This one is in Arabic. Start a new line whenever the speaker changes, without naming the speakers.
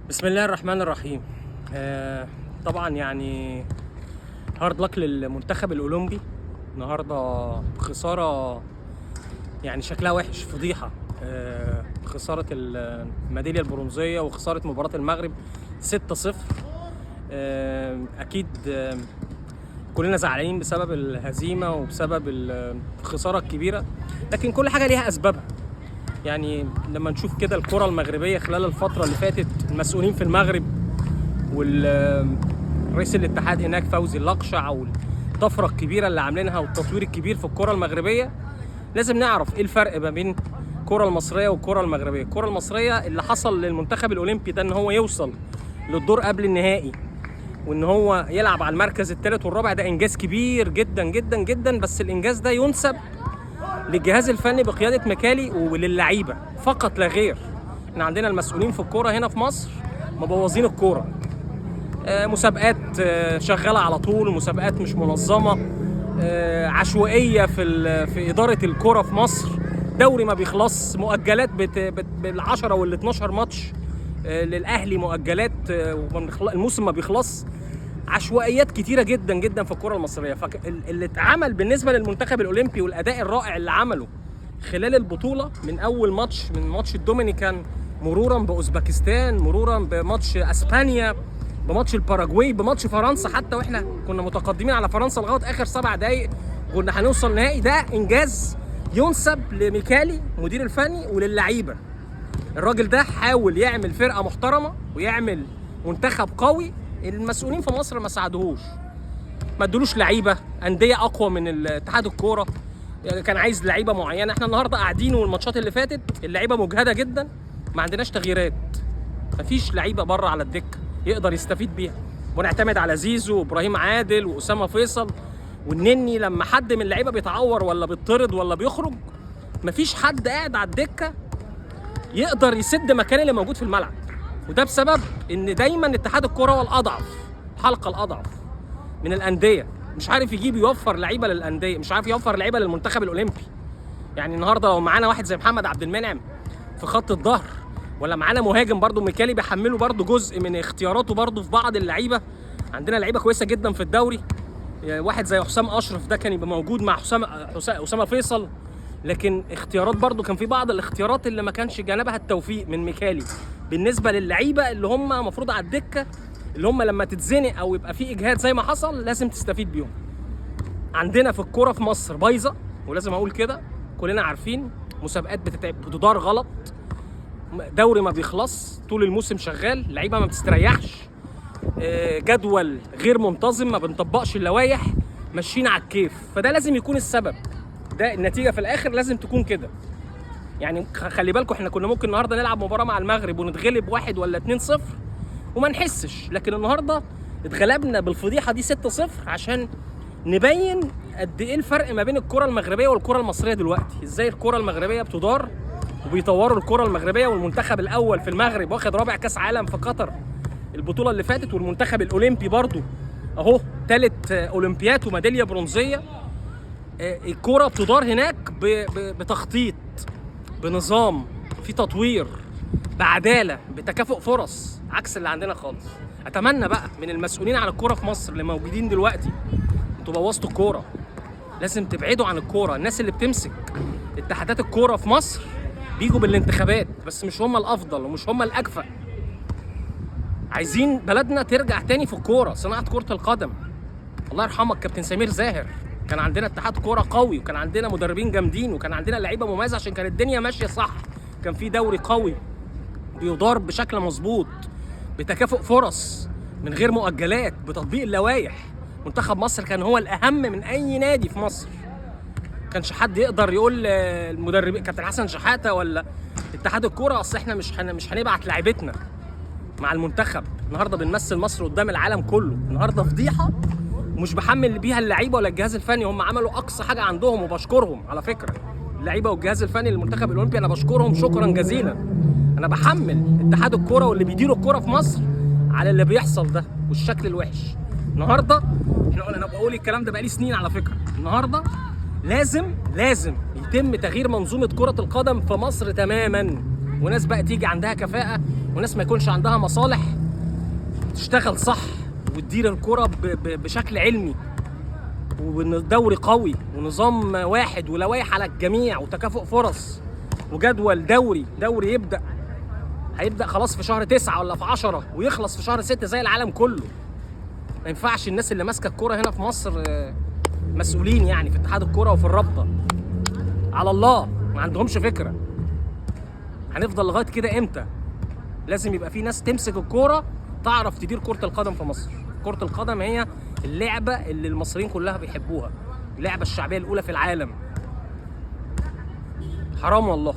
بسم الله الرحمن الرحيم. طبعا يعني هارد لك للمنتخب الاولمبي النهارده. خساره يعني شكلها وحش، فضيحه. خساره الميداليه البرونزيه وخساره مباراه المغرب 6-0. اكيد كلنا زعلانين بسبب الهزيمه وبسبب الخساره الكبيره، لكن كل حاجه ليها اسبابها. يعني لما نشوف كده الكرة المغربية خلال الفترة اللي فاتت، المسؤولين في المغرب والرئيس الاتحاد هناك فوزي اللقشع والطفرة الكبيرة اللي عاملينها والتطوير الكبير في الكرة المغربية، لازم نعرف ايه الفرق ما بين الكرة المصرية والكرة المغربية. الكرة المصرية اللي حصل للمنتخب الأولمبي ده ان هو يوصل للدور قبل النهائي وان هو يلعب على المركز الثالث والرابع، ده انجاز كبير جدا جدا جدا، بس الانجاز ده ينسب للجهاز الفني بقياده مكالي وللعيبه فقط لا غير. احنا عندنا المسؤولين في الكوره هنا في مصر مبوظين الكوره. مسابقات شغاله على طول، مسابقات مش منظمه، عشوائيه في اداره الكوره في مصر، دوري ما بيخلص، مؤجلات بال10 وال12 ماتش للاهلي، مؤجلات الموسم ما بيخلص، عشوائيات كتيره جدا جدا في الكره المصريه. فاللي اتعمل بالنسبه للمنتخب الاولمبي والاداء الرائع اللي عمله خلال البطوله، من اول ماتش، من ماتش الدومينيكان، مرورا باوزبكستان، مرورا بماتش اسبانيا، بماتش الباراجواي، بماتش فرنسا، حتى واحنا كنا متقدمين على فرنسا لغايه اخر 7 دقائق كنا هنوصل نهائي، ده انجاز ينسب لميكالي مدير الفني وللعيبه. الراجل ده حاول يعمل فرقه محترمه ويعمل منتخب قوي. المسؤولين في مصر ما ساعدوهوش، ما ادولوش لعيبه، انديه اقوى من اتحاد الكوره، يعني كان عايز لعيبه معينه. احنا النهارده قاعدين والماتشات اللي فاتت اللعيبه مجهده جدا، ما عندناش تغييرات، مفيش لعيبه بره على الدكه يقدر يستفيد بيها، ونعتمد على زيزو وابراهيم عادل واسامه فيصل والنني. لما حد من اللعيبه بيتعور ولا بيطرد ولا بيخرج، مفيش حد قاعد على الدكه يقدر يسد مكان اللي موجود في الملعب. وده بسبب ان دايما اتحاد الكوره هو الاضعف، الحلقه الاضعف من الانديه، مش عارف يوفر لعيبه للانديه، مش عارف يوفر لعيبه للمنتخب الاولمبي. يعني النهارده لو معانا واحد زي محمد عبد المنعم في خط الظهر، ولا معانا مهاجم برضو ميكالي بيحمله برضو جزء من اختياراته برضو في بعض اللعيبه، عندنا لعيبه كويسه جدا في الدوري. واحد زي حسام اشرف ده كان يبقى موجود مع اسامه فيصل، لكن اختيارات برضو كان في بعض الاختيارات اللي ما كانش جانبها التوفيق من ميكالي بالنسبه للعيبه اللي هم المفروض على الدكه، اللي هم لما تتزنق او يبقى في اجهاد زي ما حصل لازم تستفيد بيهم. عندنا في الكوره في مصر بايظه، ولازم اقول كده، كلنا عارفين. مسابقات بتدار غلط، دوري ما بيخلص، طول الموسم شغال، لعيبه ما بتستريحش، جدول غير منتظم، ما بنطبقش اللوائح، ماشيين على الكيف. فده لازم يكون السبب، ده النتيجه في الاخر لازم تكون كده. يعني خلي بالكم، احنا كنا ممكن النهارده نلعب مباراه مع المغرب ونتغلب 1 ولا 2-0 وما نحسش، لكن النهارده اتغلبنا بالفضيحه دي 6-0 عشان نبين قد ايه الفرق ما بين الكره المغربيه والكره المصريه دلوقتي. ازاي الكره المغربيه بتدار وبيطوروا الكره المغربيه، والمنتخب الاول في المغرب واخد رابع كاس عالم في قطر البطوله اللي فاتت، والمنتخب الاولمبي برضو اهو ثالث اولمبياد وميداليه برونزيه. الكره بتدار هناك بتخطيط، بنظام، في تطوير، بعداله، بتكافؤ فرص، عكس اللي عندنا خالص. اتمنى بقى من المسؤولين عن الكوره في مصر اللي موجودين دلوقتي، انتوا بوظتوا الكوره، لازم تبعدوا عن الكوره. الناس اللي بتمسك اتحادات الكوره في مصر بيجوا بالانتخابات، بس مش هم الافضل ومش هم الاكفأ. عايزين بلدنا ترجع تاني في الكوره، صناعه كره القدم. الله يرحمك كابتن سمير زاهر، كان عندنا اتحاد كوره قوي، وكان عندنا مدربين جامدين، وكان عندنا لعيبه مميزه عشان كانت الدنيا ماشيه صح، كان في دوري قوي بيدار بشكل مظبوط، بتكافؤ فرص، من غير مؤجلات، بتطبيق اللوائح. منتخب مصر كان هو الاهم من اي نادي في مصر. كانش حد يقدر يقول المدرب كابتن حسن شحاته ولا اتحاد الكوره اصل احنا مش هنبعت لعيبتنا مع المنتخب. النهارده بنمثل مصر قدام العالم كله، النهارده فضيحه مش بحمل بيها اللعيبه ولا الجهاز الفني، هم عملوا اقصى حاجه عندهم وبشكرهم على فكره. اللعيبه والجهاز الفني للمنتخب الاولمبي انا بشكرهم شكرا جزيلا. انا بحمل اتحاد الكوره واللي بيديروا الكوره في مصر على اللي بيحصل ده والشكل الوحش. النهارده انا بقول الكلام ده بقالي سنين على فكره، النهارده لازم يتم تغيير منظومه كره القدم في مصر تماما. وناس بقى تيجي عندها كفاءه، وناس ما يكونش عندها مصالح، تشتغل صح وتدير الكرة بشكل علمي، ودوري قوي ونظام واحد ولوائح على الجميع وتكافؤ فرص وجدول دوري هيبدأ خلاص في شهر 9 ولا في 10 ويخلص في شهر 6 زي العالم كله. ما ينفعش الناس اللي ماسكه الكوره هنا في مصر مسؤولين يعني في اتحاد الكوره وفي الرابطه على الله ما عندهمش فكره. هنفضل لغايه كده امتى؟ لازم يبقى في ناس تمسك الكوره تعرف تدير كره القدم في مصر. كره القدم هي اللعبه اللي المصريين كلها بيحبوها، اللعبه الشعبيه الاولى في العالم. حرام والله.